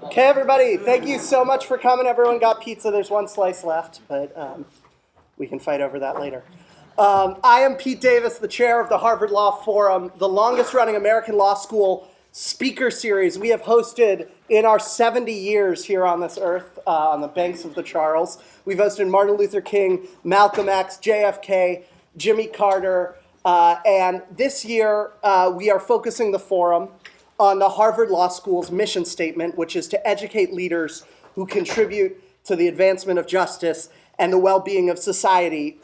Okay, everybody, thank you so much for coming. Everyone got pizza. There's one slice left, but we can fight over that later. I am Pete Davis, the chair of the Harvard Law Forum, the longest-running American law school speaker series we have hosted in our 70 years here on this earth, on the banks of the Charles. We've hosted Martin Luther King, Malcolm X, JFK, Jimmy Carter, and this year we are focusing the forum on the Harvard Law School's mission statement, which is to educate leaders who contribute to the advancement of justice and the well-being of society.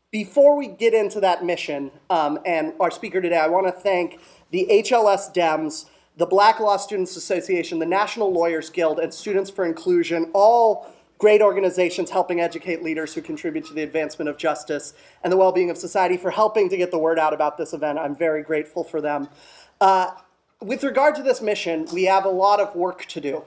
Before we get into that mission and our speaker today, I want to thank the HLS Dems, the Black Law Students Association, the National Lawyers Guild, and Students for Inclusion, all great organizations helping educate leaders who contribute to the advancement of justice and the well-being of society for helping to get the word out about this event. I'm very grateful for them. With regard to this mission, we have a lot of work to do.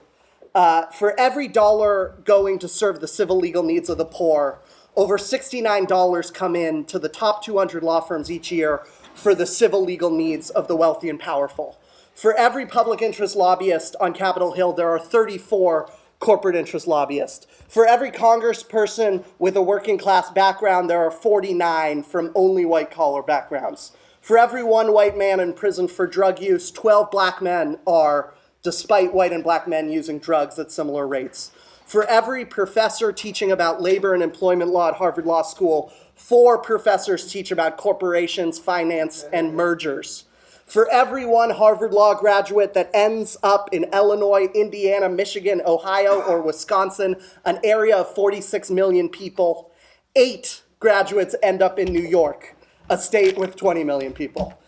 For every dollar going to serve the civil legal needs of the poor, over $69 come in to the top 200 law firms each year for the civil legal needs of the wealthy and powerful. For every public interest lobbyist on Capitol Hill, there are 34 corporate interest lobbyists. For every congressperson with a working class background, there are 49 from only white collar backgrounds. For every one white man in prison for drug use, 12 black men are, despite white and black men using drugs at similar rates. For every professor teaching about labor and employment law at Harvard Law School, 4 professors teach about corporations, finance, and mergers. For every one Harvard Law graduate that ends up in Illinois, Indiana, Michigan, Ohio, or Wisconsin, an area of 46 million people, 8 graduates end up in New York, a state with 20 million people.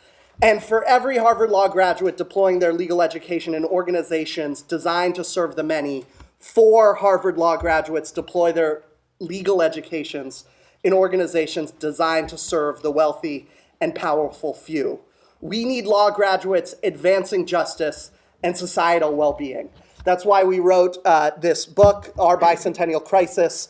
And for every Harvard Law graduate deploying their legal education in organizations designed to serve the many, 4 Harvard Law graduates deploy their legal educations in organizations designed to serve the wealthy and powerful few. We need law graduates advancing justice and societal well-being. That's why we wrote this book, Our Bicentennial Crisis,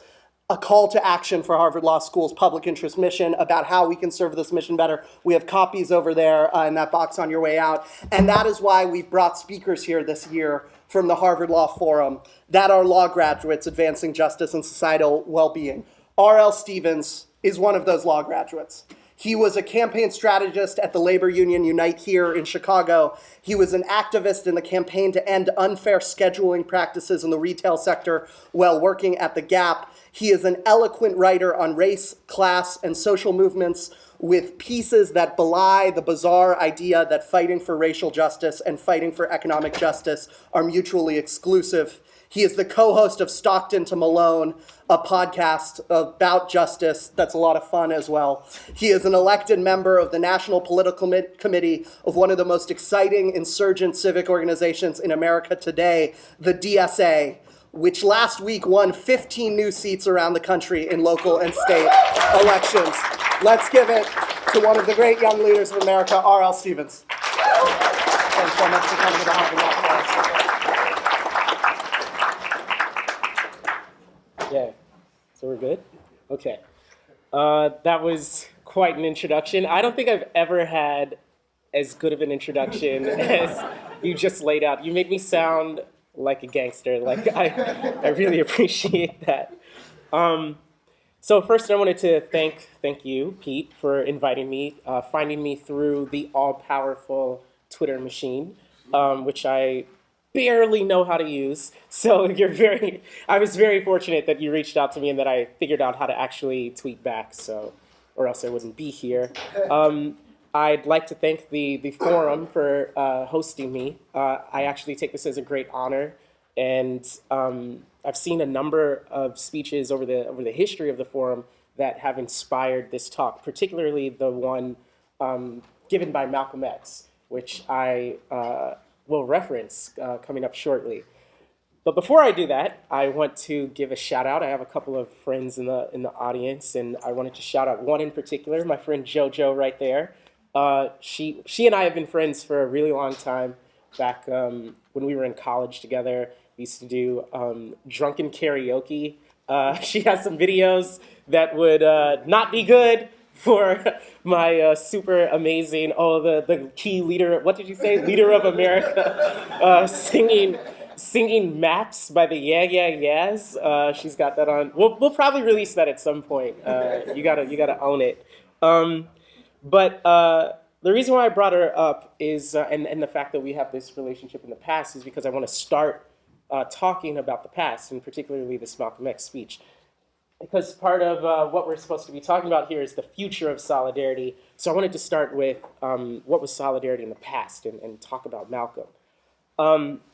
a call to action for Harvard Law School's public interest mission about how we can serve this mission better. We have copies over there in that box on your way out. And that is why we've brought speakers here this year from the Harvard Law Forum that are law graduates advancing justice and societal well-being. R.L. Stevens is one of those law graduates. He was a campaign strategist at the labor union Unite here in Chicago. He was an activist in the campaign to end unfair scheduling practices in the retail sector while working at the Gap. He is an eloquent writer on race, class, and social movements with pieces that belie the bizarre idea that fighting for racial justice and fighting for economic justice are mutually exclusive. He is the co-host of Stockton to Malone, a podcast about justice that's a lot of fun as well. He is an elected member of the National Political Committee of one of the most exciting insurgent civic organizations in America today, the DSA, which last week won 15 new seats around the country in local and state elections. Let's give it to one of the great young leaders of America, R.L. Stevens. Thanks so much for coming to the Harvard Law Forum. Yeah, so we're good? Okay. That was quite an introduction. I don't think I've ever had as good of an introduction as you just laid out. You make me sound like a gangster. Like I really appreciate that. So first I wanted to thank you, Pete, for inviting me, finding me through the all-powerful Twitter machine, which I barely know how to use. So I was very fortunate that you reached out to me and that I figured out how to actually tweet back, or else I wouldn't be here. I'd like to thank the forum for hosting me. I actually take this as a great honor, and I've seen a number of speeches over the history of the forum that have inspired this talk, particularly the one given by Malcolm X, which I will reference coming up shortly. But before I do that, I want to give a shout out. I have a couple of friends in the audience, and I wanted to shout out one in particular, my friend JoJo right there. She and I have been friends for a really long time. Back when we were in college together, we used to do drunken karaoke. She has some videos that would not be good for my super amazing, the key leader, what did you say? Leader of America, singing singing Maps by the Yeah Yeah Yeahs. She's got that on. We'll probably release that at some point. You gotta own it. But the reason why I brought her up is, and the fact that we have this relationship in the past is because I want to start talking about the past, and particularly this Malcolm X speech. Because part of what we're supposed to be talking about here is the future of solidarity. So I wanted to start with what was solidarity in the past and talk about Malcolm.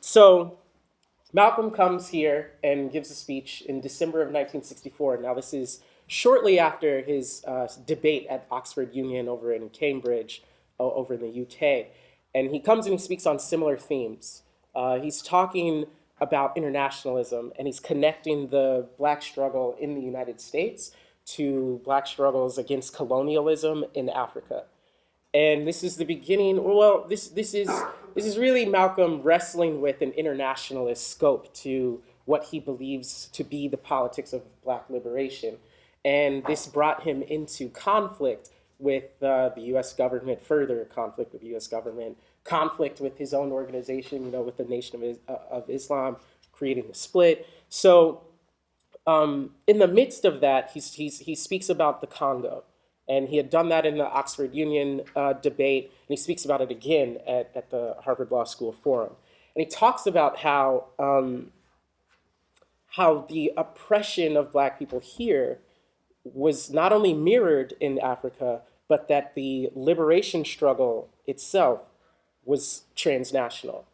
So Malcolm comes here and gives a speech in December of 1964. Now this is shortly after his debate at Oxford Union over in Cambridge, over in the UK. And he comes and he speaks on similar themes. He's talking about internationalism, and he's connecting the black struggle in the United States to black struggles against colonialism in Africa. And this is the beginning, well, this is really Malcolm wrestling with an internationalist scope to what he believes to be the politics of black liberation. And this brought him into conflict with the US government, further conflict with the US government, conflict with his own organization, with the Nation of Islam, creating a split. So in the midst of that, he speaks about the Congo. And he had done that in the Oxford Union debate, and he speaks about it again at the Harvard Law School Forum. And he talks about how the oppression of black people here was not only mirrored in Africa, but that the liberation struggle itself was transnational.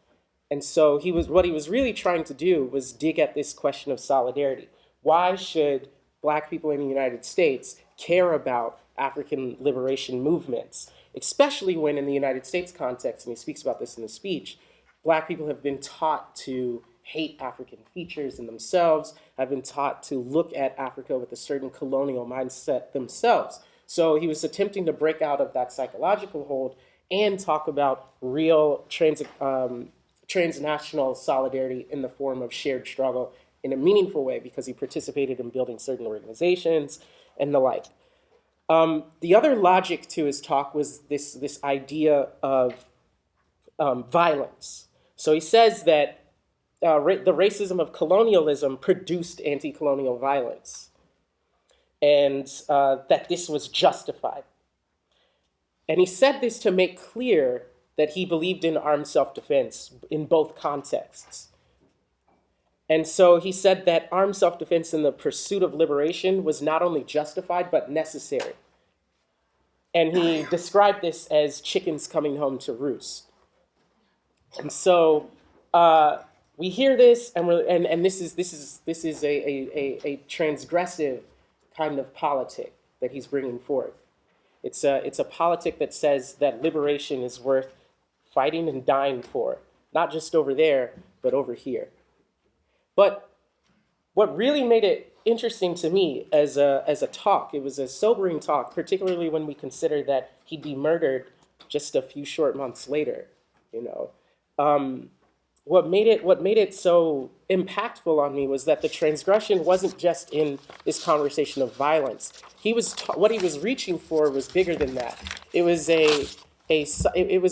And so what he was really trying to do was dig at this question of solidarity. Why should black people in the United States care about African liberation movements, especially when in the United States context, and he speaks about this in the speech, black people have been taught to hate African features in themselves, have been taught to look at Africa with a certain colonial mindset themselves. So he was attempting to break out of that psychological hold and talk about real transnational solidarity in the form of shared struggle in a meaningful way, because he participated in building certain organizations and the like. The other logic to his talk was this idea of violence. So he says that the racism of colonialism produced anti-colonial violence, and that this was justified. And he said this to make clear that he believed in armed self-defense in both contexts. And so he said that armed self-defense in the pursuit of liberation was not only justified, but necessary. And he described this as chickens coming home to roost. And so we hear this, and this is a transgressive kind of politic that he's bringing forth. It's a politic that says that liberation is worth fighting and dying for, not just over there, but over here. But what really made it interesting to me as a talk, it was a sobering talk, particularly when we consider that he'd be murdered just a few short months later. What made it so impactful on me was that the transgression wasn't just in this conversation of violence. What he was reaching for was bigger than that. It was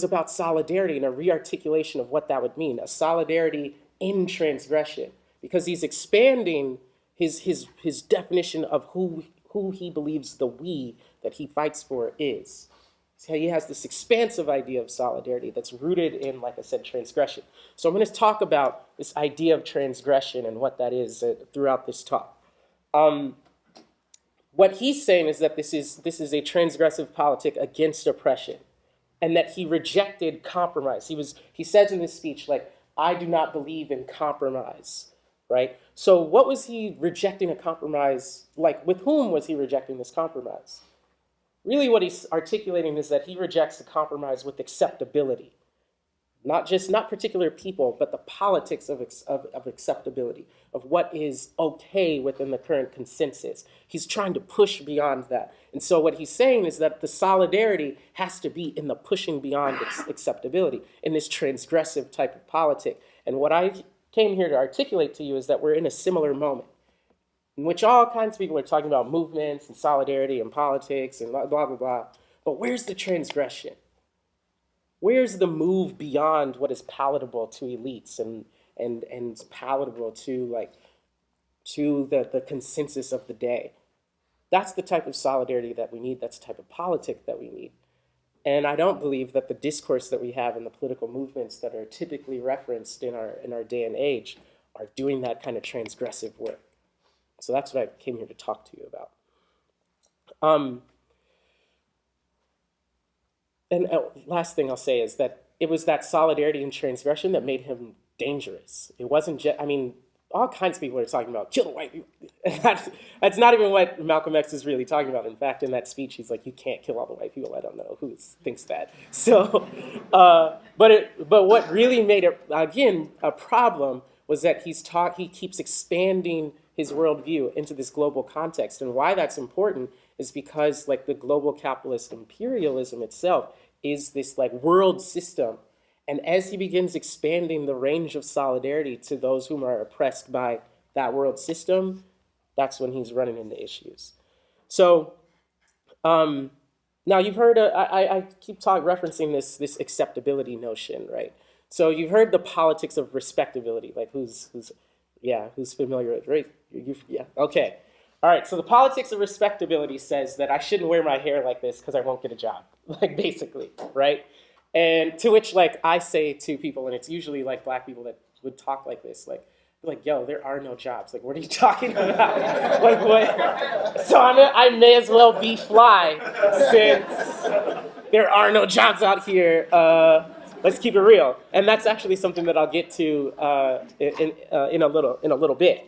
about solidarity and a rearticulation of what that would mean, a solidarity in transgression, because he's expanding his definition of who he believes the we that he fights for is. So he has this expansive idea of solidarity that's rooted in, like I said, transgression. So I'm going to talk about this idea of transgression and what that is throughout this talk. What he's saying is that this is a transgressive politic against oppression, and that he rejected compromise. He says in this speech, like, I do not believe in compromise, right? So what was he rejecting a compromise, like with whom was he rejecting this compromise? Really what he's articulating is that he rejects the compromise with acceptability. Not particular people, but the politics of acceptability, of what is okay within the current consensus. He's trying to push beyond that. And so what he's saying is that the solidarity has to be in the pushing beyond acceptability, in this transgressive type of politic. And what I came here to articulate to you is that we're in a similar moment, in which all kinds of people are talking about movements and solidarity and politics and blah, blah, blah, blah. But where's the transgression? Where's the move beyond what is palatable to elites and palatable to the consensus of the day. That's the type of solidarity that we need. That's the type of politic that we need. And I don't believe that the discourse that we have in the political movements that are typically referenced in our day and age are doing that kind of transgressive work. So that's what I came here to talk to you about. Last thing I'll say is that it was that solidarity and transgression that made him dangerous. It wasn't just, I mean, all kinds of people are talking about kill the white people. That's not even what Malcolm X is really talking about. In fact, in that speech, he's like, you can't kill all the white people. I don't know who thinks that. So, but what really made it, again, a problem was that he keeps expanding his worldview into this global context. And why that's important is because like the global capitalist imperialism itself is this like world system. And as he begins expanding the range of solidarity to those whom are oppressed by that world system, that's when he's running into issues. So now you've heard, I keep referencing this acceptability notion, right? So you've heard the politics of respectability, like who's familiar with, right? Yeah, okay. All right, so the politics of respectability says that I shouldn't wear my hair like this because I won't get a job, like basically, right? And to which, like, I say to people, and it's usually like black people that would talk like this, like, yo, there are no jobs. Like, what are you talking about? Like, what? So I may as well be fly since there are no jobs out here. Let's keep it real. And that's actually something that I'll get to in a little bit.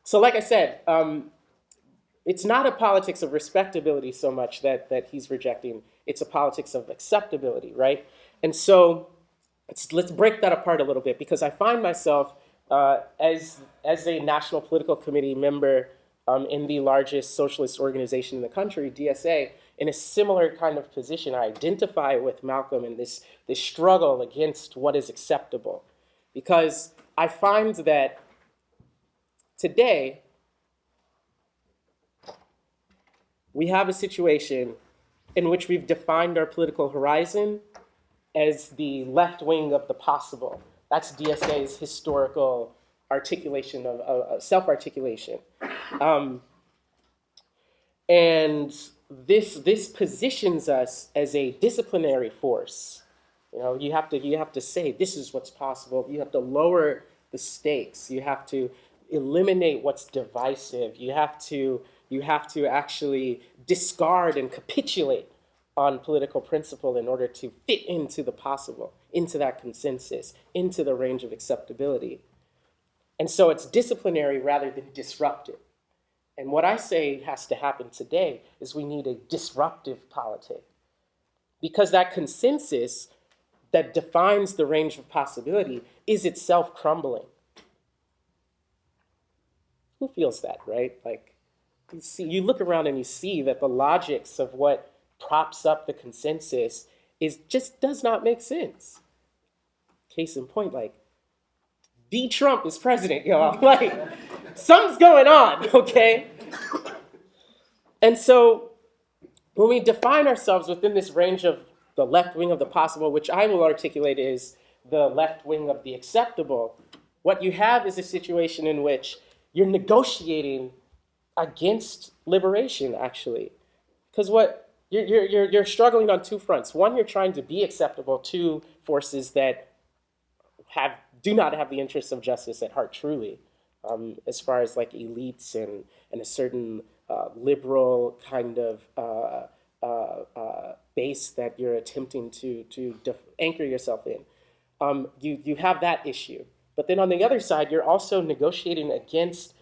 So like I said, it's not a politics of respectability so much that he's rejecting. It's a politics of acceptability, right? And so let's break that apart a little bit, because I find myself as a National Political Committee member in the largest socialist organization in the country, DSA, in a similar kind of position. I identify with Malcolm in this struggle against what is acceptable, because I find that today we have a situation in which we've defined our political horizon as the left wing of the possible. That's DSA's historical articulation of self-articulation. And this positions us as a disciplinary force. You know, you have to say this is what's possible. You have to lower the stakes. You have to eliminate what's divisive. You have to actually discard and capitulate on political principle in order to fit into the possible, into that consensus, into the range of acceptability. And so it's disciplinary rather than disruptive. And what I say has to happen today is we need a disruptive politic, because that consensus that defines the range of possibility is itself crumbling. Who feels that, right? Like, you look around and you see that the logics of what props up the consensus just does not make sense. Case in point, like, the Trump is president, y'all. Like, something's going on, okay? And so when we define ourselves within this range of the left wing of the possible, which I will articulate is the left wing of the acceptable, what you have is a situation in which you're negotiating against liberation, actually. Because what you're struggling on two fronts. One, you're trying to be acceptable to forces that do not have the interests of justice at heart, truly, as far as like elites and a certain liberal kind of base that you're attempting to anchor yourself in. You have that issue. But then on the other side, you're also negotiating against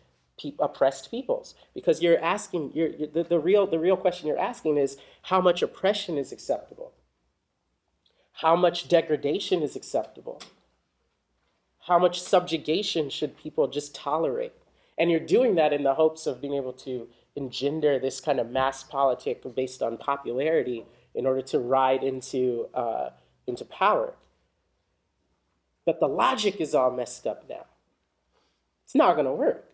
oppressed peoples, because you're asking, the real question you're asking is, how much oppression is acceptable? How much degradation is acceptable? How much subjugation should people just tolerate? And you're doing that in the hopes of being able to engender this kind of mass politic based on popularity in order to ride into power. But the logic is all messed up now. It's not going to work,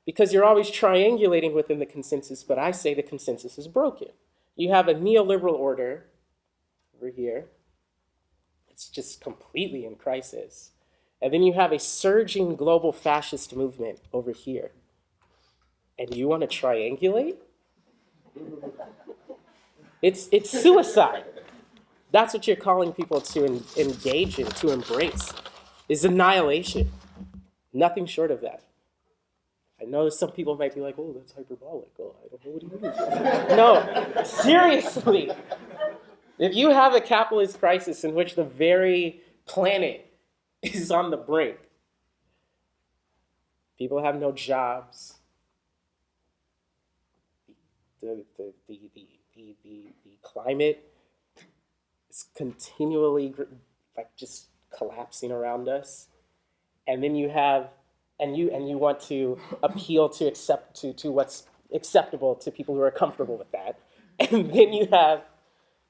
because you're always triangulating within the consensus, but I say the consensus is broken. You have a neoliberal order over here. It's just completely in crisis. And then you have a surging global fascist movement over here. And you want to triangulate? It's suicide. That's what you're calling people to engage in, to embrace, is annihilation. Nothing short of that. I know some people might be like, oh, that's hyperbolic. Oh, I don't know what he means. No, seriously. If you have a capitalist crisis in which the very planet is on the brink, people have no jobs, the climate is continually like just collapsing around us, and then you have and you want to appeal to what's acceptable to people who are comfortable with that, and then you have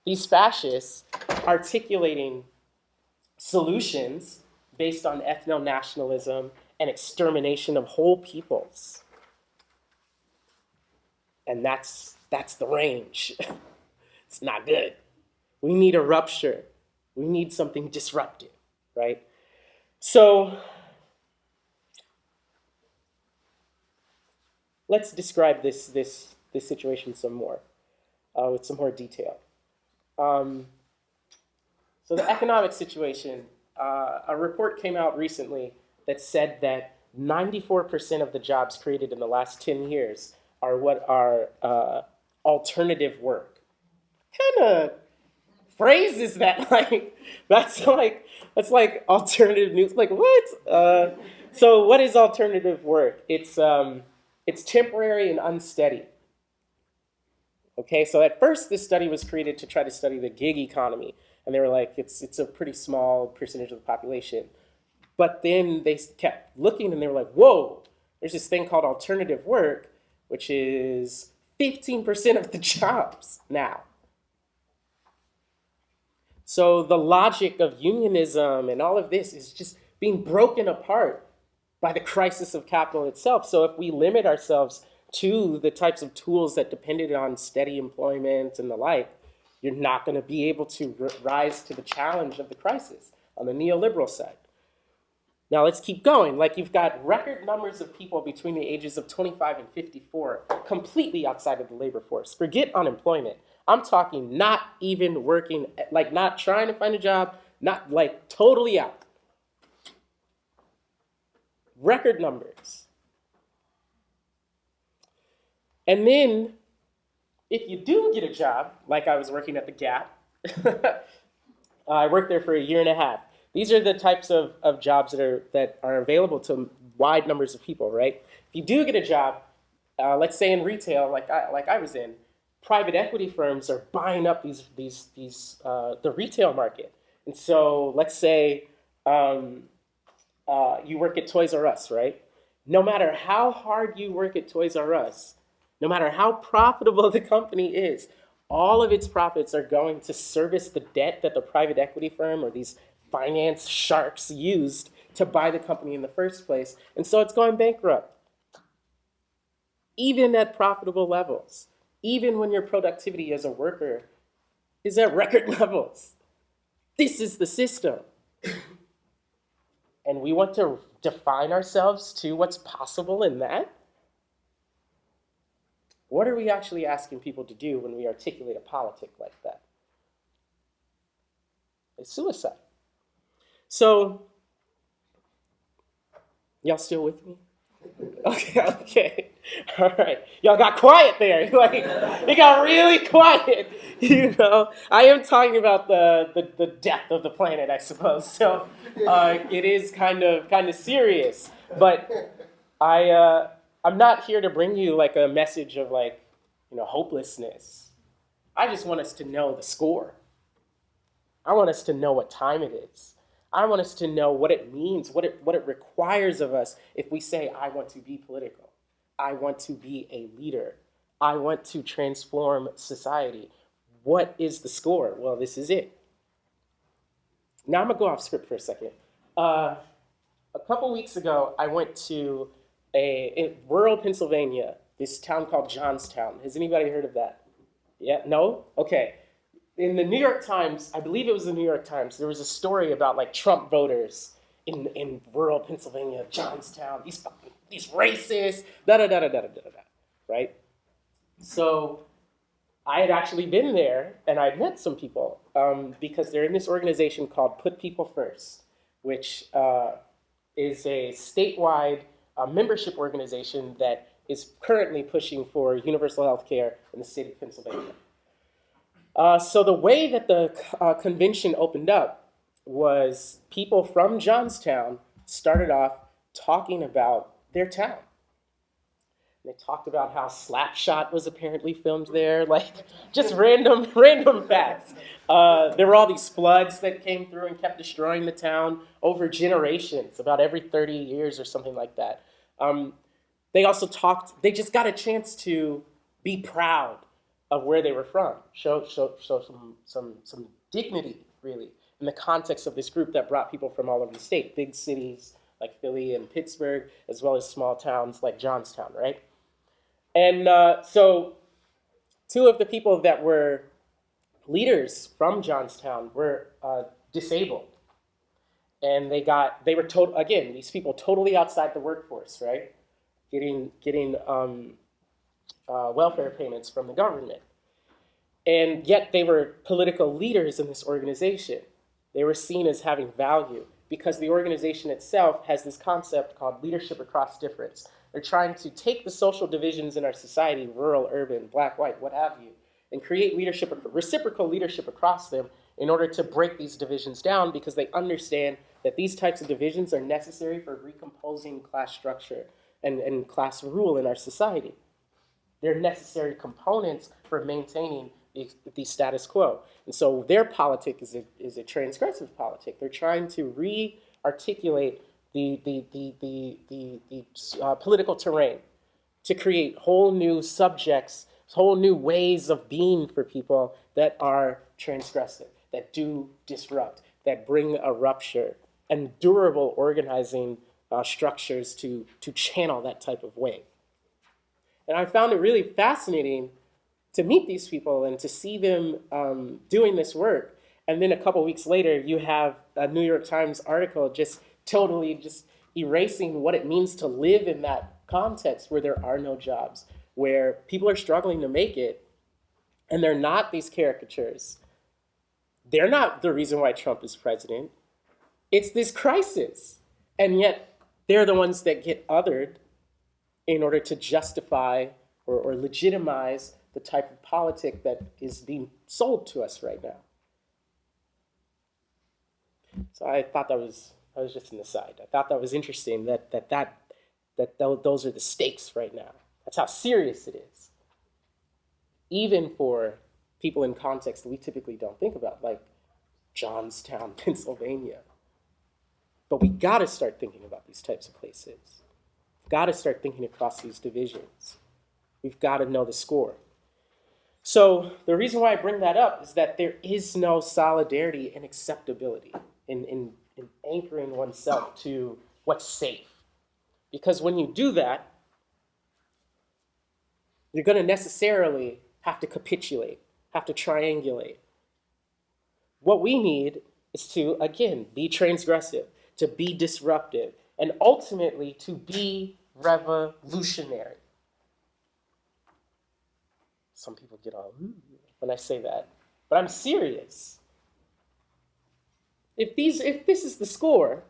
these fascists articulating solutions based on ethno-nationalism and extermination of whole peoples. And that's the range. It's not good. We need a rupture. We need something disruptive, right? So let's describe this situation some more, with some more detail. So the economic situation, a report came out recently that said that 94% of the jobs created in the last 10 years are what are alternative work. Kind of phrase is that like that's like alternative news? Like what? So what is alternative work? It's temporary and unsteady. Okay, so at first this study was created to try to study the gig economy, and they were like, it's a pretty small percentage of the population. But then they kept looking and they were like, whoa, there's this thing called alternative work, which is 15% of the jobs now. So the logic of unionism and all of this is just being broken apart by the crisis of capital itself. So if we limit ourselves to the types of tools that depended on steady employment and the like, you're not going to be able to rise to the challenge of the crisis on the neoliberal side. Now let's keep going. Like you've got record numbers of people between the ages of 25 and 54 completely outside of the labor force. Forget unemployment. I'm talking not even working, like not trying to find a job, not like totally out. Record numbers. And then if you do get a job, like I was working at the Gap, I worked there for a year and a half. These are the types of jobs that are available to wide numbers of people, right? If you do get a job, let's say in retail, like I was in, private equity firms are buying up the retail market. And so let's say you work at Toys R Us, right? No matter how hard you work at Toys R Us, no matter how profitable the company is, all of its profits are going to service the debt that the private equity firm or these finance sharks used to buy the company in the first place. And so it's going bankrupt. Even at profitable levels, even when your productivity as a worker is at record levels. This is the system. And we want to define ourselves to what's possible in that? What are we actually asking people to do when we articulate a politic like that? It's suicide. So, y'all still with me? Okay. All right. Y'all got quiet there. Like, it got really quiet. You know, I am talking about the death of the planet, I suppose. So, it is kind of serious. But I'm not here to bring you like a message of like, hopelessness. I just want us to know the score. I want us to know what time it is. I want us to know what it means, what it requires of us if we say, I want to be political. I want to be a leader. I want to transform society. What is the score? Well, this is it. Now I'm going to go off script for a second. A couple weeks ago, I went to in rural Pennsylvania, this town called Johnstown. Has anybody heard of that? Yeah? No? Okay. in the New York Times, I believe it was the New York Times, there was a story about like Trump voters in rural Pennsylvania, Johnstown, these racists, da da da da da da da da, right? So I had actually been there and I'd met some people because they're in this organization called Put People First, which is a statewide membership organization that is currently pushing for universal health care in the state of Pennsylvania. So the way that the convention opened up was people from Johnstown started off talking about their town. They talked about how Slapshot was apparently filmed there, like just random facts. There were all these floods that came through and kept destroying the town over generations, about every 30 years or something like that. They also they just got a chance to be proud of where they were from, show some dignity, really, in the context of this group that brought people from all over the state, big cities like Philly and Pittsburgh, as well as small towns like Johnstown, right? And so two of the people that were leaders from Johnstown were disabled. And they were again, these people totally outside the workforce, right? Getting welfare payments from the government. And yet they were political leaders in this organization. They were seen as having value because the organization itself has this concept called leadership across difference. They're trying to take the social divisions in our society, rural, urban, black, white, what have you, and create reciprocal leadership across them in order to break these divisions down because they understand that these types of divisions are necessary for recomposing class structure and class rule in our society. They're necessary components for maintaining the status quo. And so their politic is a transgressive politic. They're trying to re-articulate the political terrain to create whole new subjects, whole new ways of being for people that are transgressive, that do disrupt, that bring a rupture, and durable organizing structures to channel that type of wave. And I found it really fascinating to meet these people and to see them doing this work. And then a couple weeks later, you have a New York Times article just totally just erasing what it means to live in that context where there are no jobs, where people are struggling to make it, and they're not these caricatures. They're not the reason why Trump is president. It's this crisis. And yet they're the ones that get othered in order to justify or legitimize the type of politic that is being sold to us right now. So I thought that was just an aside. I thought that was interesting that those are the stakes right now. That's how serious it is. Even for people in contexts that we typically don't think about, like Johnstown, Pennsylvania. But we gotta start thinking about these types of places. We've gotta start thinking across these divisions. We've gotta know the score. So the reason why I bring that up is that there is no solidarity and acceptability in anchoring oneself to what's safe. Because when you do that, you're going to necessarily have to capitulate, have to triangulate. What we need is to, again, be transgressive, to be disruptive, and ultimately to be revolutionary. Some people get all when I say that, but I'm serious. If this is the score,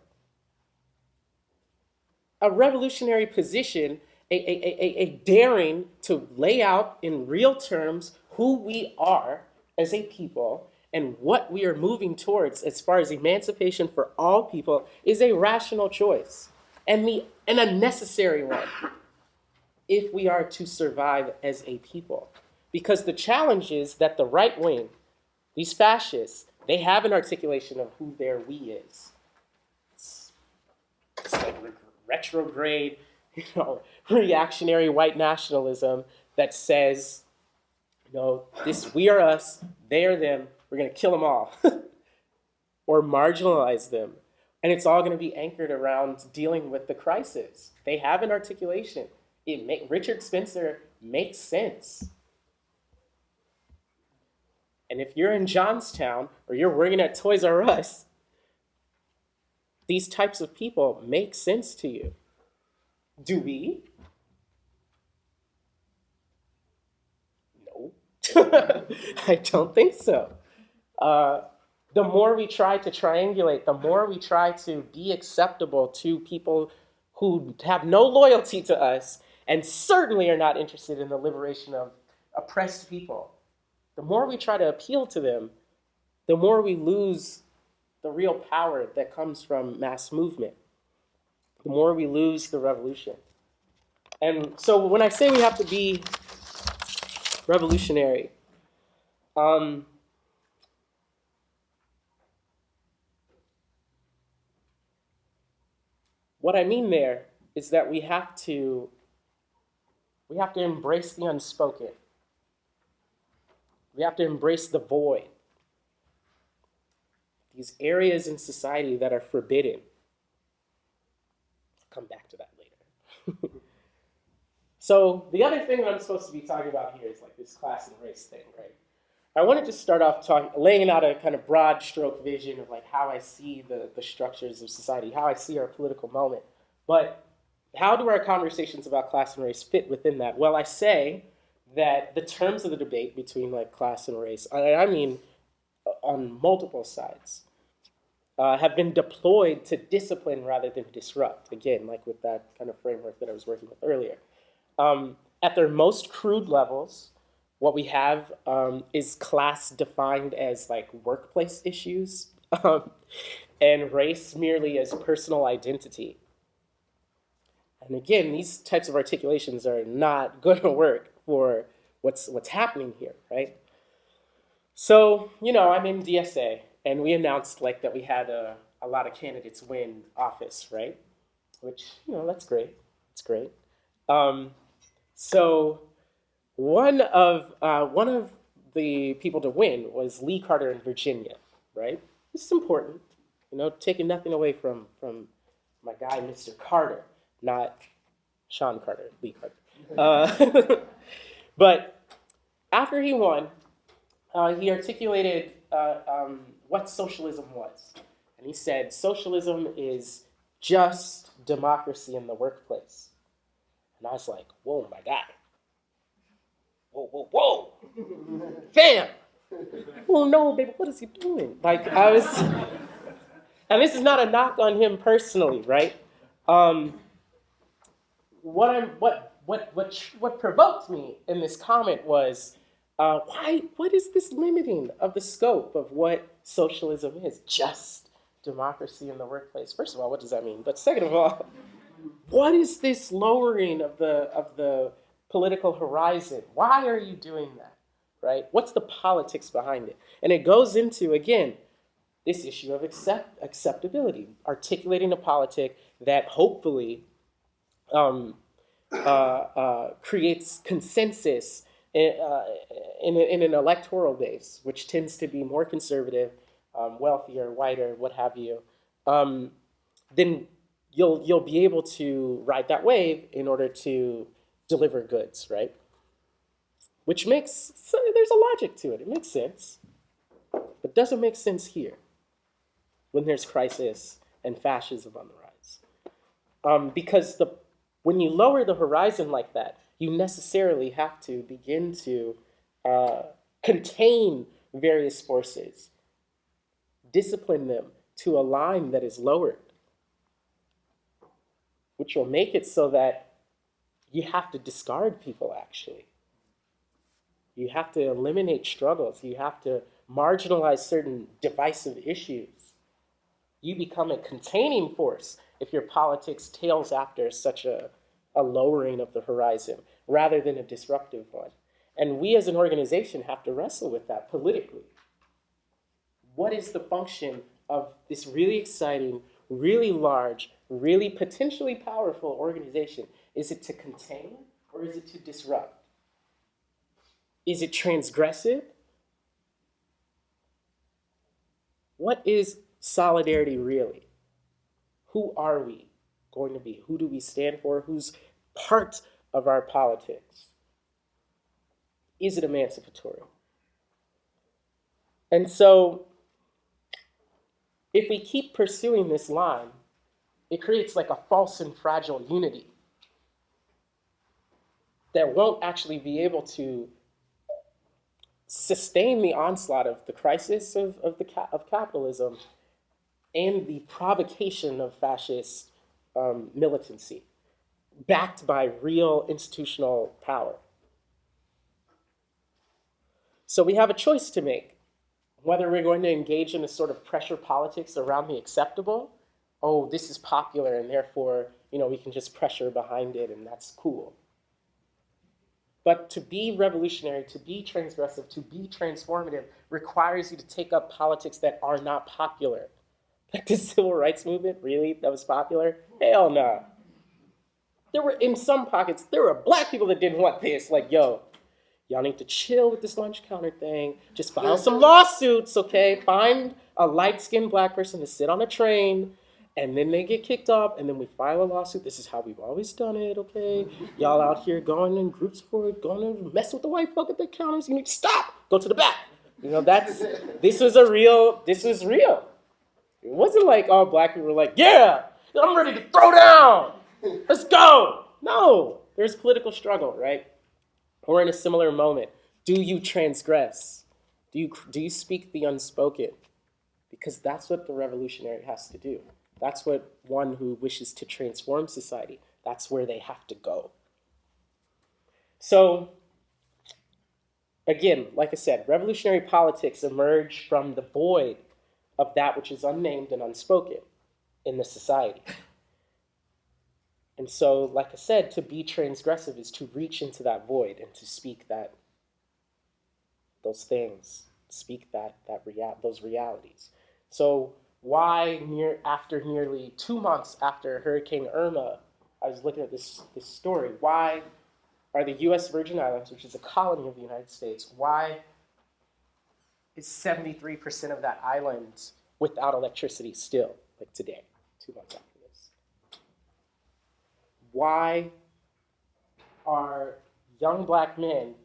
a revolutionary position, a daring to lay out in real terms who we are as a people and what we are moving towards as far as emancipation for all people is a rational choice and a necessary one if we are to survive as a people. Because the challenge is that the right wing, these fascists, they have an articulation of who their we is. It's like retrograde, reactionary white nationalism that says, this we are us, they are them, we're going to kill them all or marginalize them. And it's all going to be anchored around dealing with the crisis. They have an articulation. Richard Spencer makes sense. And if you're in Johnstown or you're working at Toys R Us, these types of people make sense to you. Do we? No. I don't think so. The more we try to triangulate, the more we try to be acceptable to people who have no loyalty to us and certainly are not interested in the liberation of oppressed people. The more we try to appeal to them, the more we lose the real power that comes from mass movement. The more we lose the revolution. And so when I say we have to be revolutionary, what I mean there is that we have to embrace the unspoken. We have to embrace the void. These areas in society that are forbidden. I'll come back to that later. So the other thing that I'm supposed to be talking about here is like this class and race thing, right? I wanted to start off laying out a kind of broad stroke vision of like how I see the structures of society, how I see our political moment. But how do our conversations about class and race fit within that? Well, I say that the terms of the debate between like class and race, I mean on multiple sides, have been deployed to discipline rather than disrupt. Again, like with that kind of framework that I was working with earlier. At their most crude levels, what we have is class defined as like workplace issues and race merely as personal identity. And again, these types of articulations are not going to work for what's happening here, right? So, I'm in DSA, and we announced like that we had a lot of candidates win office, right? Which, that's great. It's great. So one of the people to win was Lee Carter in Virginia, right? This is important, taking nothing away from my guy, Mr. Carter, not Sean Carter, Lee Carter. But after he won, he articulated what socialism was. And he said, socialism is just democracy in the workplace. And I was like, whoa, my guy. Whoa. Fam! Oh, no, baby, what is he doing? Like, and this is not a knock on him personally, right? What provoked me in this comment was, what is this limiting of the scope of what socialism is? Just democracy in the workplace. First of all, what does that mean? But second of all, what is this lowering of the political horizon? Why are you doing that, right? What's the politics behind it? And it goes into, again, this issue of acceptability, articulating a politic that hopefully creates consensus in an electoral base, which tends to be more conservative, wealthier, whiter, what have you. Then you'll be able to ride that wave in order to deliver goods, right? Which there's a logic to it. It makes sense. But doesn't make sense here when there's crisis and fascism on the rise. Because when you lower the horizon like that, you necessarily have to begin to contain various forces, discipline them to a line that is lowered, which will make it so that you have to discard people, actually. You have to eliminate struggles. You have to marginalize certain divisive issues. You become a containing force if your politics tails after such a lowering of the horizon rather than a disruptive one. And we as an organization have to wrestle with that politically. What is the function of this really exciting, really large, really potentially powerful organization? Is it to contain or is it to disrupt? Is it transgressive? What is solidarity really? Who are we going to be? Who do we stand for? Who's part of our politics? Is it emancipatory? And so if we keep pursuing this line, it creates like a false and fragile unity that won't actually be able to sustain the onslaught of the crisis of capitalism and the provocation of fascist militancy, backed by real institutional power. So we have a choice to make, whether we're going to engage in a sort of pressure politics around the acceptable. Oh, this is popular, and therefore, we can just pressure behind it, and that's cool. But to be revolutionary, to be transgressive, to be transformative requires you to take up politics that are not popular. Like the civil rights movement, really? That was popular? Hell no. There were, in some pockets, there were black people that didn't want this. Like, yo, y'all need to chill with this lunch counter thing. Just file some lawsuits, okay? Find a light-skinned black person to sit on a train, and then they get kicked off, and then we file a lawsuit. This is how we've always done it, okay? Y'all out here going in groups for it, going to mess with the white folk at the counters. You need to stop. Go to the back. This was real. It wasn't like all black people were like, yeah, I'm ready to throw down. Let's go. No, there's political struggle, right? We're in a similar moment. Do you transgress? Do you speak the unspoken? Because that's what the revolutionary has to do. That's what one who wishes to transform society, that's where they have to go. So, again, like I said, revolutionary politics emerge from the void of that which is unnamed and unspoken in the society. And so, like I said, to be transgressive is to reach into that void and to speak those things, speak those realities. So why after nearly 2 months after Hurricane Irma, I was looking at this story, why are the U.S. Virgin Islands, which is a colony of the United States, why is 73% of that island without electricity still, like today, 2 months after this? Why are young black men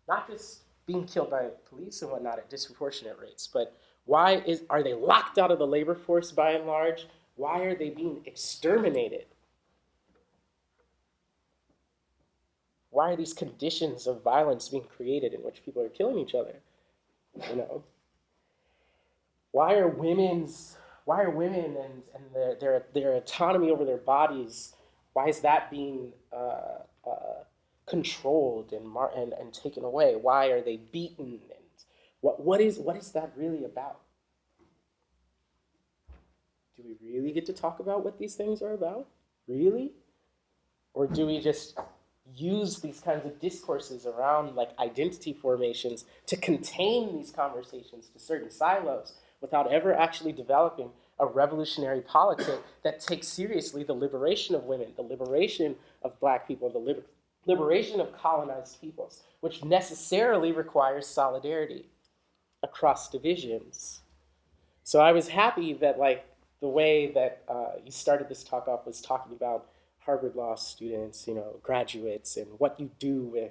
not just being killed by police and whatnot at disproportionate rates, but why are they locked out of the labor force by and large? Why are they being exterminated? Why are these conditions of violence being created in which people are killing each other? Why are women and their autonomy over their bodies, why is that being controlled and taken away? Why are they beaten? And what is that really about? Do we really get to talk about what these things are about? Really? Or do we just use these kinds of discourses around like identity formations to contain these conversations to certain silos without ever actually developing a revolutionary politic that takes seriously the liberation of women, the liberation of black people, the liberation of colonized peoples, which necessarily requires solidarity across divisions. So I was happy that like the way that you started this talk off was talking about Harvard Law students, graduates, and what you do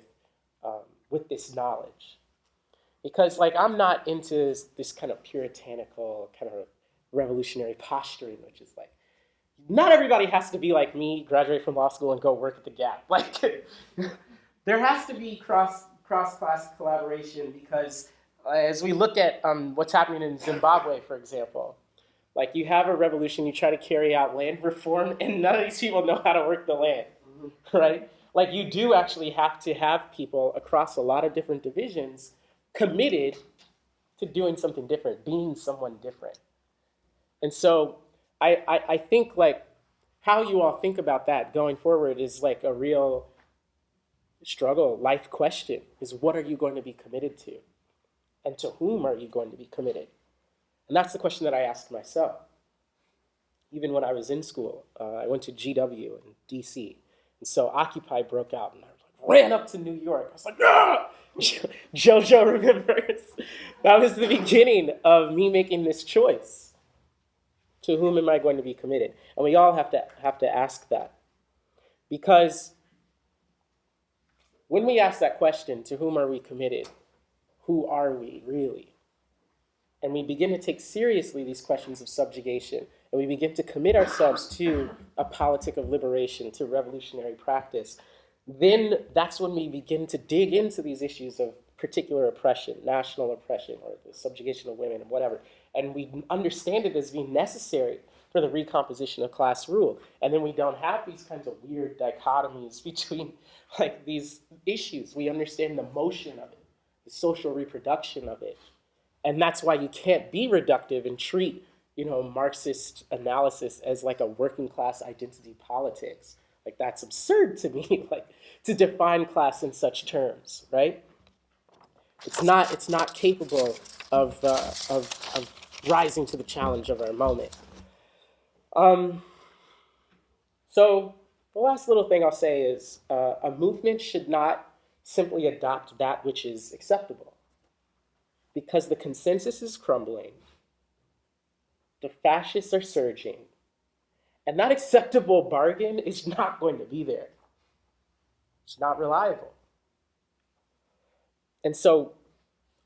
with this knowledge. Because like I'm not into this kind of puritanical kind of revolutionary posturing, which is like, not everybody has to be like me, graduate from law school and go work at the Gap. Like, there has to be cross-class collaboration because as we look at what's happening in Zimbabwe, for example, like you have a revolution, you try to carry out land reform, and none of these people know how to work the land, right? Like you do actually have to have people across a lot of different divisions committed to doing something different, being someone different. And so I think like how you all think about that going forward is like a real struggle, life question, is what are you going to be committed to? And to whom are you going to be committed? And that's the question that I asked myself. Even when I was in school, I went to GW in DC. And so Occupy broke out and I ran up to New York. I was like, ah! JoJo remembers. That was the beginning of me making this choice. To whom am I going to be committed? And we all have to ask that. Because when we ask that question, to whom are we committed? Who are we really? and we begin to take seriously these questions of subjugation, and we begin to commit ourselves to a politic of liberation, to revolutionary practice, then that's when we begin to dig into these issues of particular oppression, national oppression, or the subjugation of women, and whatever. And we understand it as being necessary for the recomposition of class rule. And then we don't have these kinds of weird dichotomies between like these issues. We understand the motion of it, the social reproduction of it. And that's why you can't be reductive and treat, Marxist analysis as like a working class identity politics. Like that's absurd to me, like to define class in such terms, right? It's not capable of rising to the challenge of our moment. So the last little thing I'll say is a movement should not simply adopt that which is acceptable, because the consensus is crumbling, the fascists are surging, and that acceptable bargain is not going to be there. It's not reliable. And so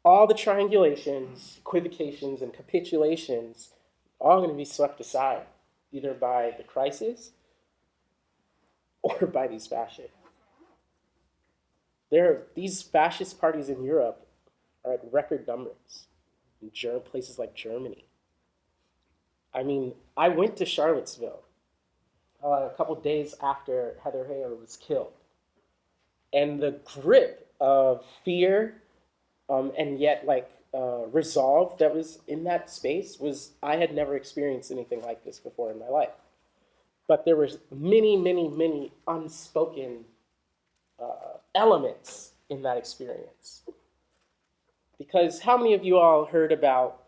all the triangulations, equivocations, and capitulations are all going to be swept aside, either by the crisis or by these fascists. These fascist parties in Europe are at record numbers in places like Germany. I mean, I went to Charlottesville a couple days after Heather Heyer was killed. And the grip of fear and yet resolve that was in that space I had never experienced anything like this before in my life. But there was many, many, many unspoken elements in that experience. Because how many of you all heard about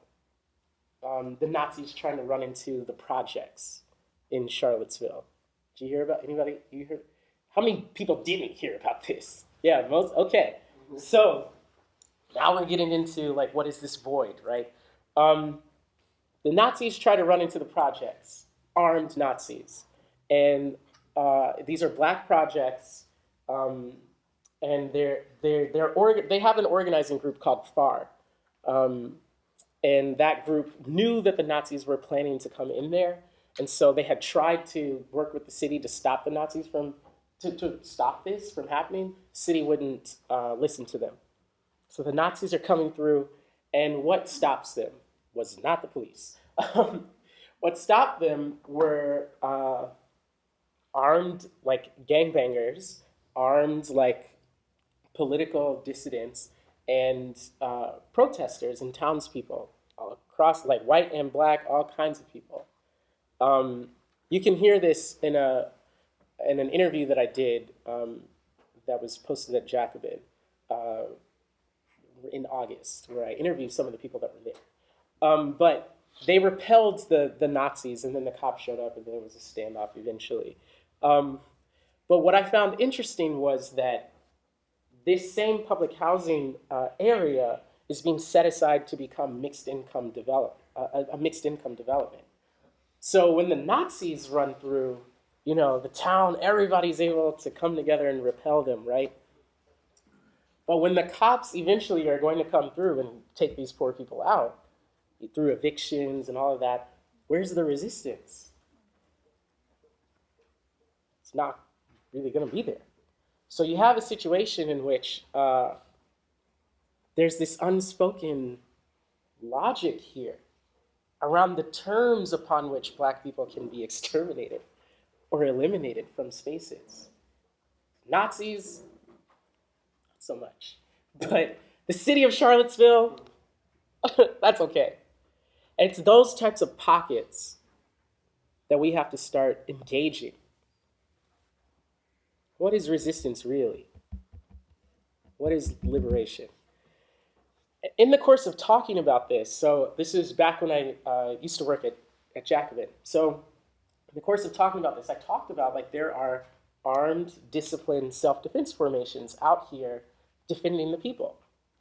the Nazis trying to run into the projects in Charlottesville? Did you hear about anybody? You heard? How many people didn't hear about this? Yeah, most. Okay, so now we're getting into like what is this void, right? The Nazis try to run into the projects, armed Nazis, and these are black projects, and they have an organizing group called FAR. And that group knew that the Nazis were planning to come in there. And so they had tried to work with the city to stop the Nazis to stop this from happening. The city wouldn't listen to them. So the Nazis are coming through, and what stops them was not the police. What stopped them were armed like gangbangers, armed like political dissidents, and protesters and townspeople all across, like white and black, all kinds of people. You can hear this in an interview that I did that was posted at Jacobin in August, where I interviewed some of the people that were there. But they repelled the Nazis, and then the cops showed up, and then there was a standoff eventually. But what I found interesting was that this same public housing area is being set aside to become a mixed income development. So when the Nazis run through, the town, everybody's able to come together and repel them, right? But when the cops eventually are going to come through and take these poor people out, through evictions and all of that, where's the resistance? It's not really going to be there. So you have a situation in which there's this unspoken logic here around the terms upon which black people can be exterminated or eliminated from spaces. Nazis, not so much. But the city of Charlottesville, that's okay. And it's those types of pockets that we have to start engaging. What is resistance really? What is liberation? In the course of talking about this, so this is back when I used to work at Jacobin. So in the course of talking about this, I talked about like there are armed, disciplined self-defense formations out here defending the people.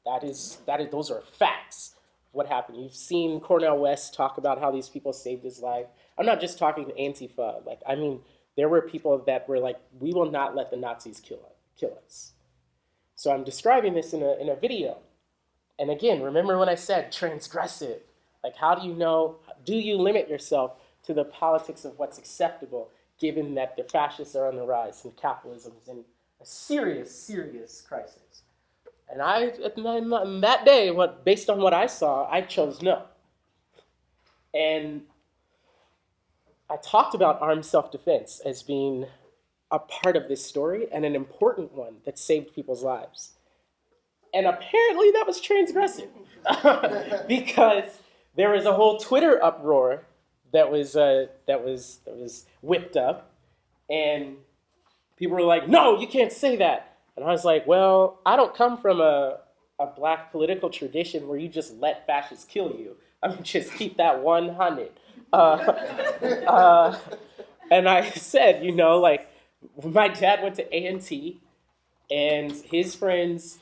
Those are facts of what happened. You've seen Cornel West talk about how these people saved his life. I'm not just talking Antifa. There were people that were like, we will not let the Nazis kill us. So I'm describing this in a video. And again, remember when I said transgressive? Like, how do you know, do you limit yourself to the politics of what's acceptable, given that the fascists are on the rise and capitalism is in a serious, serious crisis? And on that day, based on what I saw, I chose no. And I talked about armed self-defense as being a part of this story and an important one that saved people's lives. And apparently that was transgressive because there was a whole Twitter uproar that was whipped up, and people were like, "No, you can't say that." And I was like, "Well, I don't come from a black political tradition where you just let fascists kill you. I mean, just keep that 100." And I said, like, my dad went to A&T, and his friends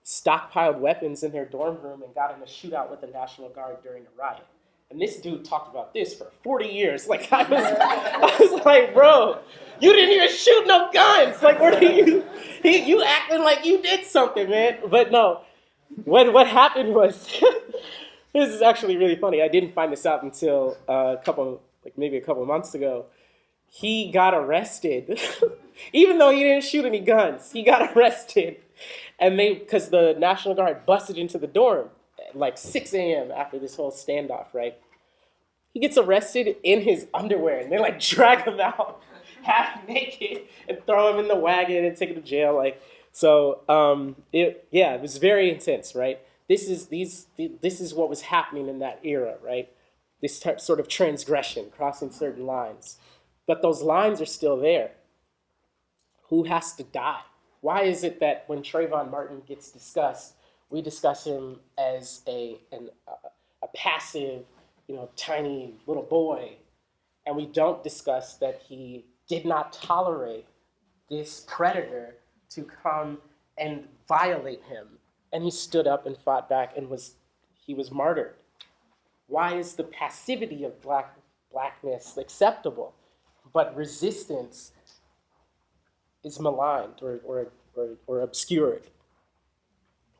stockpiled weapons in their dorm room and got in a shootout with the National Guard during a riot. And this dude talked about this for 40 years. Like, I was like, bro, you didn't even shoot no guns. Like, where do you acting like you did something, man. But no, what happened was, this is actually really funny. I didn't find this out until maybe a couple months ago. He got arrested, even though he didn't shoot any guns. He got arrested, and because the National Guard busted into the dorm at like 6 a.m. after this whole standoff, right? He gets arrested in his underwear, and they like drag him out half naked and throw him in the wagon and take him to jail. It was very intense, right? This is what was happening in that era, right? This sort of transgression, crossing certain lines. But those lines are still there. Who has to die? Why is it that when Trayvon Martin gets discussed, we discuss him as a passive, tiny little boy, and we don't discuss that he did not tolerate this predator to come and violate him, and he stood up and fought back and he was martyred? Why is the passivity of blackness acceptable, but resistance is maligned or obscured?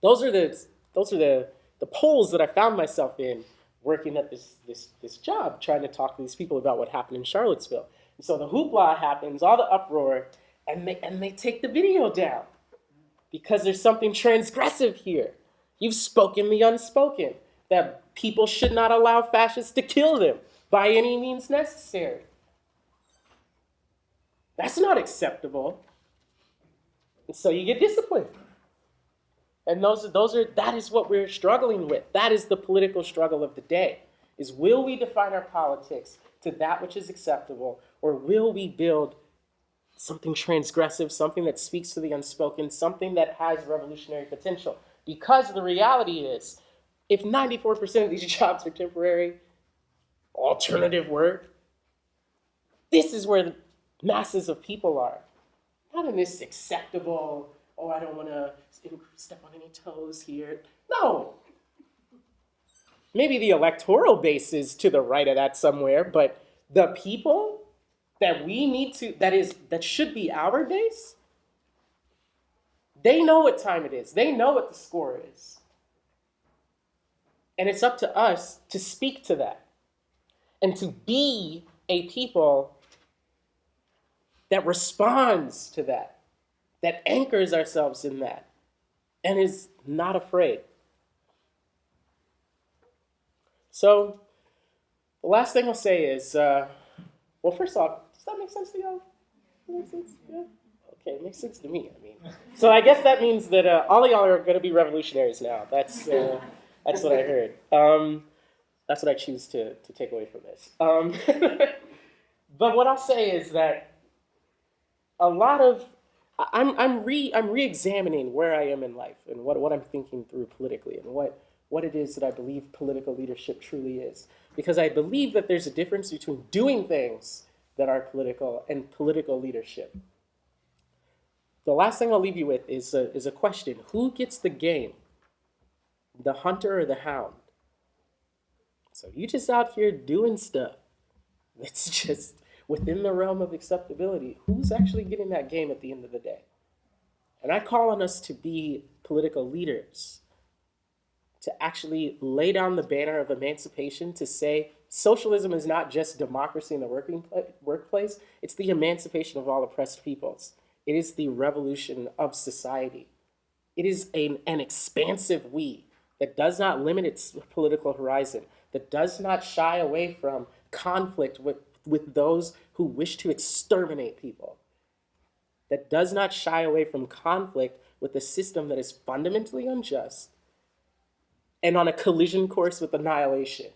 Those are the poles that I found myself in working at this job, trying to talk to these people about what happened in Charlottesville. And so the hoopla happens, all the uproar, and they take the video down because there's something transgressive here. You've spoken the unspoken, that people should not allow fascists to kill them by any means necessary. That's not acceptable. And so you get disciplined. And that is what we're struggling with. That is the political struggle of the day, is will we define our politics to that which is acceptable, or will we build something transgressive, something that speaks to the unspoken, something that has revolutionary potential? Because the reality is, if 94% of these jobs are temporary, alternative work, this is where the masses of people are. Not in this acceptable, I don't want to step on any toes here. No. Maybe the electoral base is to the right of that somewhere, but the people that we need to, that should be our base, they know what time it is. They know what the score is. And it's up to us to speak to that and to be a people that responds to that anchors ourselves in that, and is not afraid. So the last thing I'll say is, first off, does that make sense to y'all? Make sense? Yeah? Okay, it makes sense to me. So I guess that means that all of y'all are going to be revolutionaries now. That's what I heard. That's what I choose to take away from this. But what I'll say is that I'm re-examining where I am in life and what I'm thinking through politically and what it is that I believe political leadership truly is. Because I believe that there's a difference between doing things that are political and political leadership. The last thing I'll leave you with is a question. Who gets the game? The hunter or the hound? So you just out here doing stuff that's just within the realm of acceptability. Who's actually getting that game at the end of the day? And I call on us to be political leaders, to actually lay down the banner of emancipation to say socialism is not just democracy in the workplace, it's the emancipation of all oppressed peoples. It is the revolution of society. It is an expansive we that does not limit its political horizon, that does not shy away from conflict with those who wish to exterminate people, that does not shy away from conflict with a system that is fundamentally unjust and on a collision course with annihilation.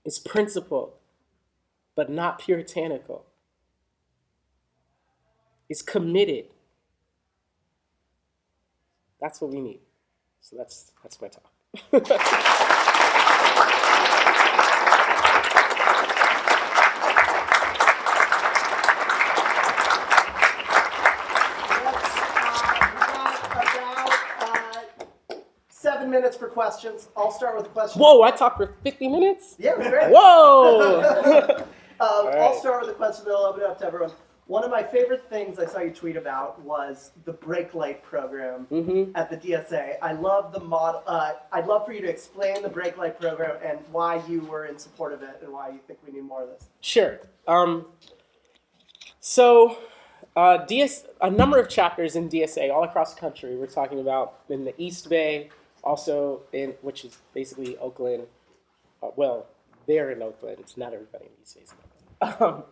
It's principled, but not puritanical. It's committed. That's what we need. So that's my talk. Minutes for questions. I'll start with a question. Whoa, I talked for 50 minutes? Yeah, it was great. Whoa! I'll start with a question, then I'll open it up to everyone. One of my favorite things I saw you tweet about was the brake light program at the DSA. I love the model. I'd love for you to explain the brake light program and why you were in support of it and why you think we need more of this. Sure. A number of chapters in DSA all across the country. We're talking about in the East Bay, also which is basically Oakland. They're in Oakland. It's not everybody in the East Bay is in Oakland.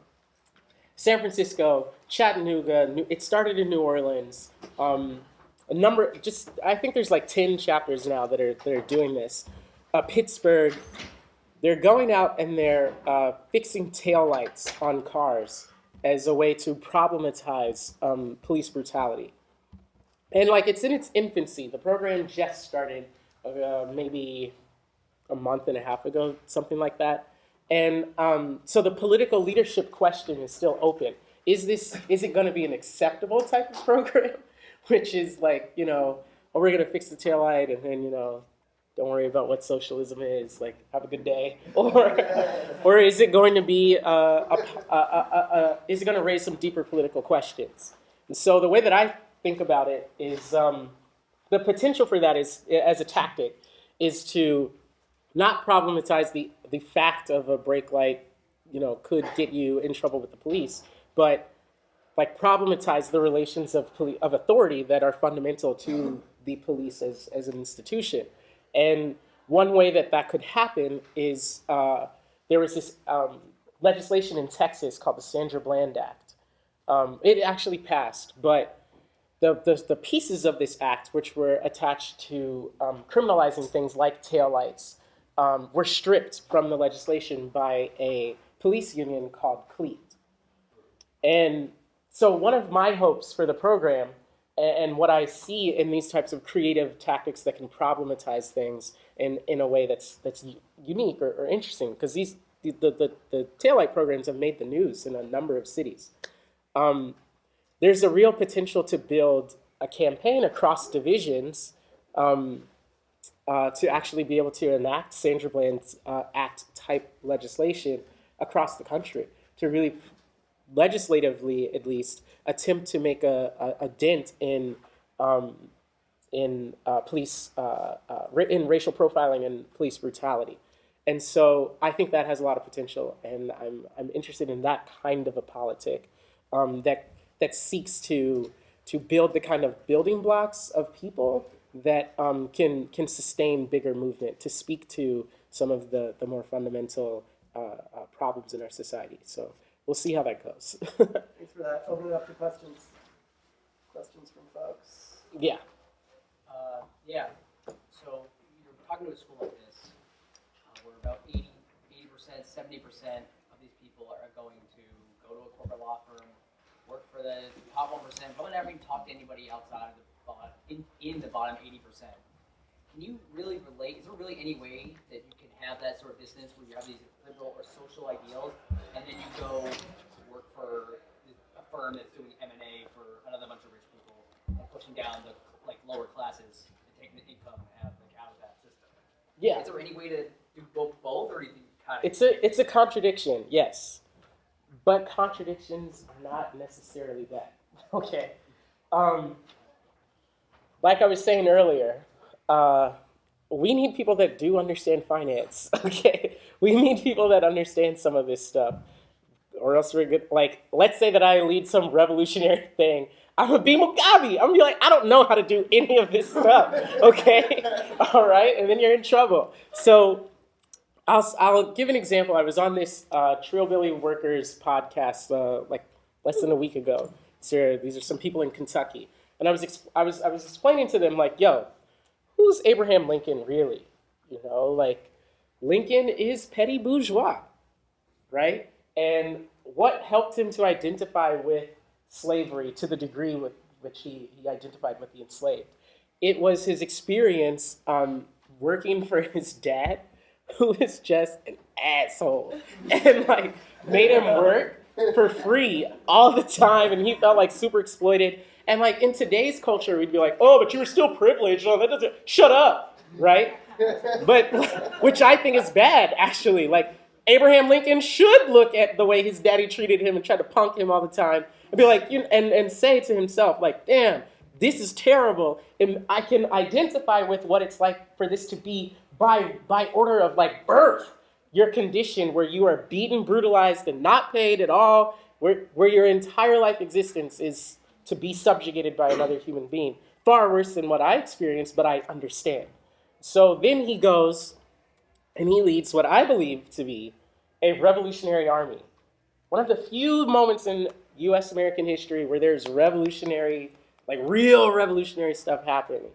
San Francisco, Chattanooga. It started in New Orleans. I think there's like 10 chapters now that are doing this. Pittsburgh. They're going out and they're fixing taillights on cars as a way to problematize police brutality. And it's in its infancy. The program just started maybe a month and a half ago, something like that. And so the political leadership question is still open. Is it going to be an acceptable type of program, which is we're going to fix the taillight and then don't worry about what socialism is. Have a good day. Or is it going to be is it going to raise some deeper political questions? And so the way that I think about it is the potential for that is, as a tactic, is to not problematize the fact of a brake light, could get you in trouble with the police, but problematize the relations of authority that are fundamental to the police as an institution. And one way that could happen is there was this legislation in Texas called the Sandra Bland Act. It actually passed, but the pieces of this act, which were attached to criminalizing things like taillights, were stripped from the legislation by a police union called CLEAT. And so one of my hopes for the program, and what I see in these types of creative tactics that can problematize things in a way that's unique or interesting, because the taillight programs have made the news in a number of cities. There's a real potential to build a campaign across divisions to actually be able to enact Sandra Bland's Act type legislation across the country, to really legislatively at least attempt to make a dent in police in racial profiling and police brutality. And so I think that has a lot of potential, and I'm interested in that kind of a politic that seeks to build the kind of building blocks of people that can sustain bigger movement, to speak to some of the more fundamental problems in our society. So we'll see how that goes. Thanks for that. Open it up to questions. Questions from folks. Yeah. So you're talking to a school like this, where about 80%, 70% of these people are going to go to a corporate law firm, work for the top 1%, but never even talk to anybody outside of the bottom, in the bottom 80%. Can you really relate? Is there really any way that you can have that sort of distance where you have these liberal or social ideals, and then you go to work for a firm that's doing M&A for another bunch of rich people and pushing down the lower classes and taking the income out of that system? Yeah. Is there any way to do both, or do you think kind of? It's a contradiction, yes, but contradictions are not necessarily bad. Okay. Like I was saying earlier, we need people that do understand finance, okay? We need people that understand some of this stuff. Or else we're good. Like, let's say that I lead some revolutionary thing. I'm gonna be Mugabe. I'm gonna be like, I don't know how to do any of this stuff, okay? All right, and then you're in trouble. So I'll give an example. I was on this Trillbilly Workers podcast like less than a week ago. So these are some people in Kentucky, and I was explaining to them like, yo, who's Abraham Lincoln really? You know, like Lincoln is petty bourgeois, right? And what helped him to identify with slavery to the degree with which he identified with the enslaved? It was his experience working for his dad, who was just an asshole, and like made him work for free all the time, and he felt like super exploited. And like in today's culture, we'd be like, oh, but you were still privileged. Oh, that doesn't, shut up, right? But which I think is bad, actually. Like Abraham Lincoln should look at the way his daddy treated him and try to punk him all the time and be like, and say to himself, like, damn, this is terrible. And I can identify with what it's like for this to be by order of like birth, your condition where you are beaten, brutalized, and not paid at all, where your entire life existence is to be subjugated by another human being. Far worse than what I experienced, but I understand. So then he goes and he leads what I believe to be a revolutionary army. One of the few moments in U.S. American history where there's revolutionary, like real revolutionary stuff happening.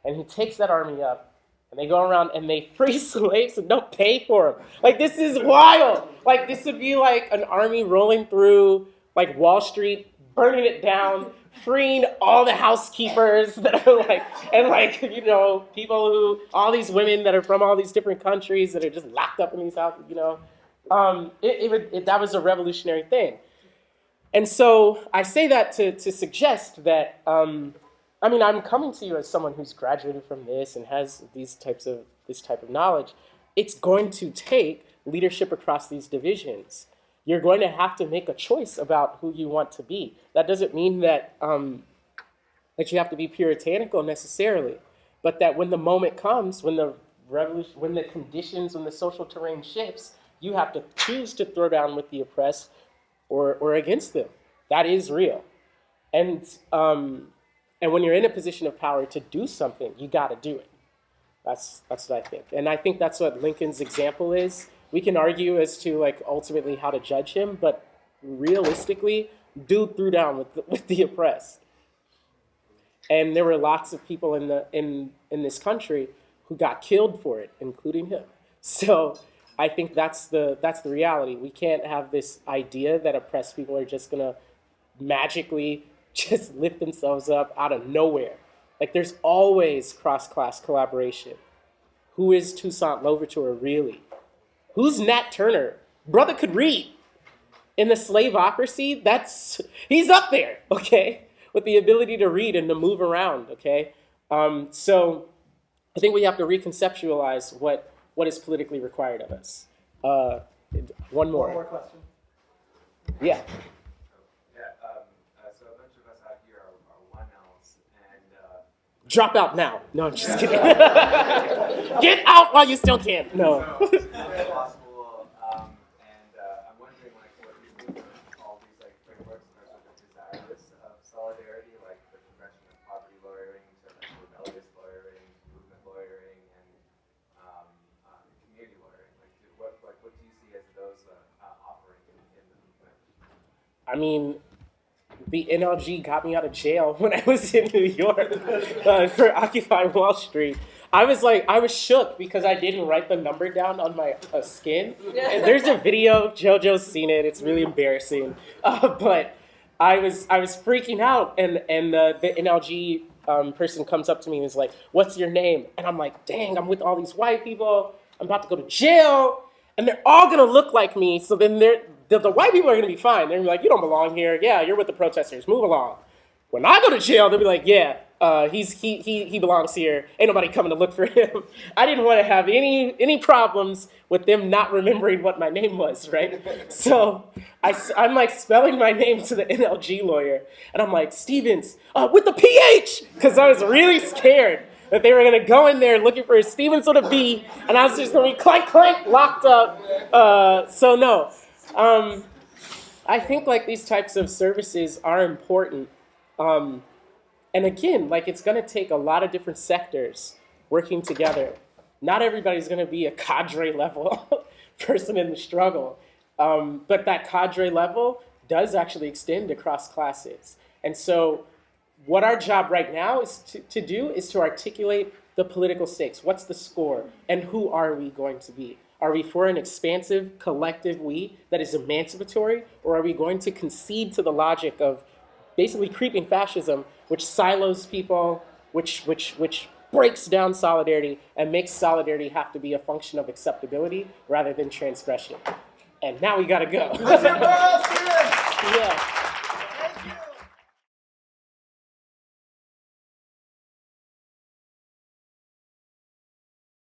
And he takes that army up, and they go around and they free slaves and don't pay for them. Like, this is wild. Like, this would be like an army rolling through, like, Wall Street, burning it down, freeing all the housekeepers that are like, and like, you know, people who, all these women that are from all these different countries that are just locked up in these houses, you know. That was a revolutionary thing. And so I say that to suggest that, I mean, I'm coming to you as someone who's graduated from this and has this type of knowledge. It's going to take leadership across these divisions. You're going to have to make a choice about who you want to be. That doesn't mean that that you have to be puritanical necessarily, but that when the moment comes, when the revolution, when the conditions, when the social terrain shifts, you have to choose to throw down with the oppressed or against them. That is real. And when you're in a position of power to do something, you got to do it. That's what I think. And I think that's what Lincoln's example is. We can argue as to like ultimately how to judge him, but realistically, dude threw down with the oppressed. And there were lots of people in this country who got killed for it, including him. So I think that's the reality. We can't have this idea that oppressed people are just gonna magically just lift themselves up out of nowhere. Like there's always cross-class collaboration. Who is Toussaint Louverture really? Who's Nat Turner? Brother could read. In the slaveocracy, he's up there, okay? With the ability to read and to move around, okay? So I think we have to reconceptualize what is politically required of us. One more. One more question. Yeah. So a bunch of us out here are one else, and Drop out now. No, I'm just kidding. Get out while you still can. No. so it's possible. And I'm wondering, like, what you think of all these like frameworks that are sort of desirous of solidarity, like the Convention of Poverty Lawyering, rebellious lawyering, movement lawyering, and community lawyering. Like, what do you see as those offering in the movement? I mean, the NLG got me out of jail when I was in New York for Occupy Wall Street. I was shook because I didn't write the number down on my skin. And there's a video, JoJo's seen it, it's really embarrassing. But I was freaking out, and the NLG person comes up to me and is like, what's your name? And I'm like, dang, I'm with all these white people, I'm about to go to jail, and they're all gonna look like me, so then the white people are going to be fine. They're going to be like, you don't belong here. Yeah, you're with the protesters. Move along. When I go to jail, they'll be like, yeah, he belongs here. Ain't nobody coming to look for him. I didn't want to have any problems with them not remembering what my name was, right? So I'm like spelling my name to the NLG lawyer. And I'm like, Stevens, with the PH, because I was really scared. that they were going to go in there looking for a Stevens with a B, and I was just going to be clank, clank, locked up. So no. I think like these types of services are important. And again, like it's going to take a lot of different sectors working together. Not everybody's going to be a cadre level person in the struggle. But that cadre level does actually extend across classes. And so what our job right now is to do is to articulate the political stakes. What's the score? And who are we going to be? Are we for an expansive, collective we that is emancipatory? Or are we going to concede to the logic of basically creeping fascism, which silos people, which breaks down solidarity and makes solidarity have to be a function of acceptability rather than transgression? And now we gotta go. Yeah.